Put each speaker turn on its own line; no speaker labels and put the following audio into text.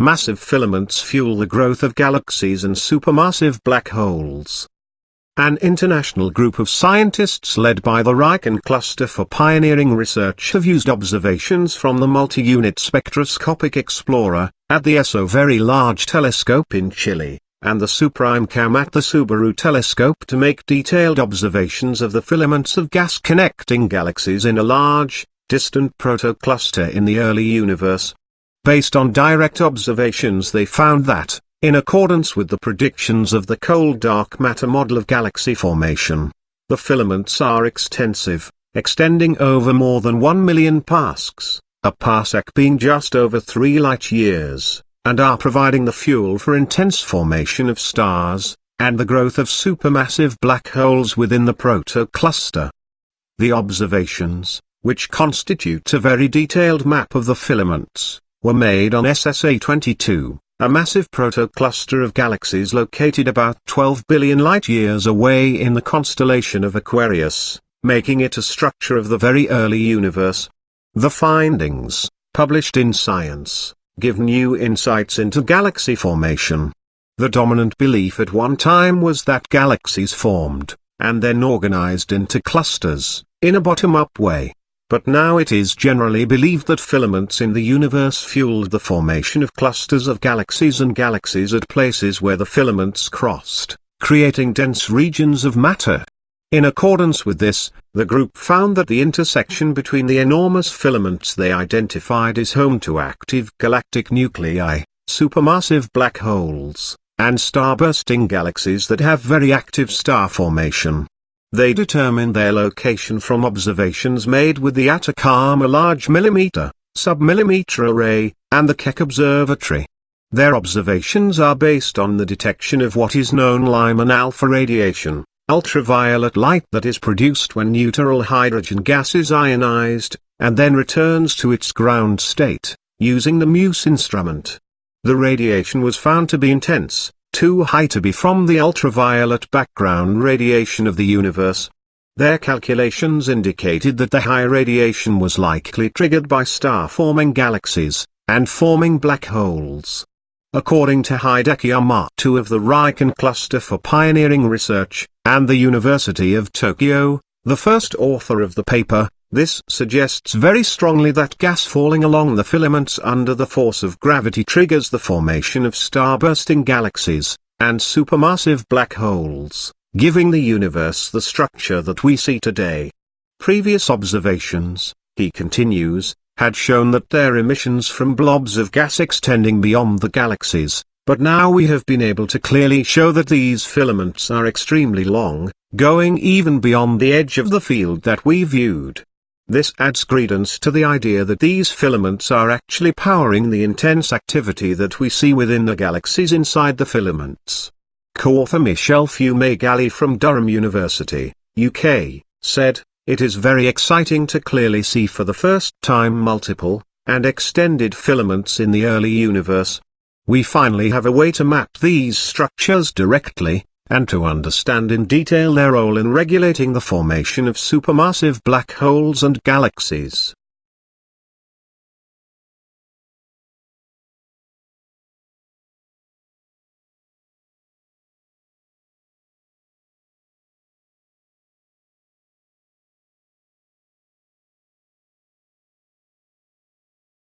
Massive filaments fuel the growth of galaxies and supermassive black holes. An international group of scientists led by the Riken Cluster for Pioneering Research have used observations from the Multi-Unit Spectroscopic Explorer, at the ESO Very Large Telescope in Chile, and the SuperIMCAM at the Subaru Telescope to make detailed observations of the filaments of gas connecting galaxies in a large, distant protocluster in the early universe. Based on direct observations, they found that, in accordance with the predictions of the cold dark matter model of galaxy formation, the filaments are extensive, extending over more than 1 million pascs, a parsec being just over 3 light-years, and are providing the fuel for intense formation of stars, and the growth of supermassive black holes within the protocluster. The observations, which constitute a very detailed map of the filaments, were made on SSA-22. A massive protocluster of galaxies located about 12 billion light-years away in the constellation of Aquarius, making it a structure of the very early universe. The findings, published in Science, give new insights into galaxy formation. The dominant belief at one time was that galaxies formed, and then organized into clusters, in a bottom-up way. But now it is generally believed that filaments in the universe fueled the formation of clusters of galaxies and galaxies at places where the filaments crossed, creating dense regions of matter. In accordance with this, the group found that the intersection between the enormous filaments they identified is home to active galactic nuclei, supermassive black holes, and starbursting galaxies that have very active star formation. They determined their location from observations made with the Atacama Large Millimeter, Submillimeter Array, and the Keck Observatory. Their observations are based on the detection of what is known Lyman alpha radiation, ultraviolet light that is produced when neutral hydrogen gas is ionized, and then returns to its ground state, using the MUSE instrument. The radiation was found to be intense, too high to be from the ultraviolet background radiation of the universe. Their calculations indicated that the high radiation was likely triggered by star-forming galaxies, and forming black holes. According to Hideki Yamato of the Riken Cluster for Pioneering Research, and the University of Tokyo, the first author of the paper, this suggests very strongly that gas falling along the filaments under the force of gravity triggers the formation of star-bursting galaxies, and supermassive black holes, giving the universe the structure that we see today. Previous observations, he continues, had shown that there are emissions from blobs of gas extending beyond the galaxies, but now we have been able to clearly show that these filaments are extremely long, going even beyond the edge of the field that we viewed. This adds credence to the idea that these filaments are actually powering the intense activity that we see within the galaxies inside the filaments. Co-author Michel Fumagalli from Durham University, UK, said, "It is very exciting to clearly see for the first time multiple, and extended filaments in the early universe. We finally have a way to map these structures directly, and to understand in detail their role in regulating the formation of supermassive black holes and galaxies."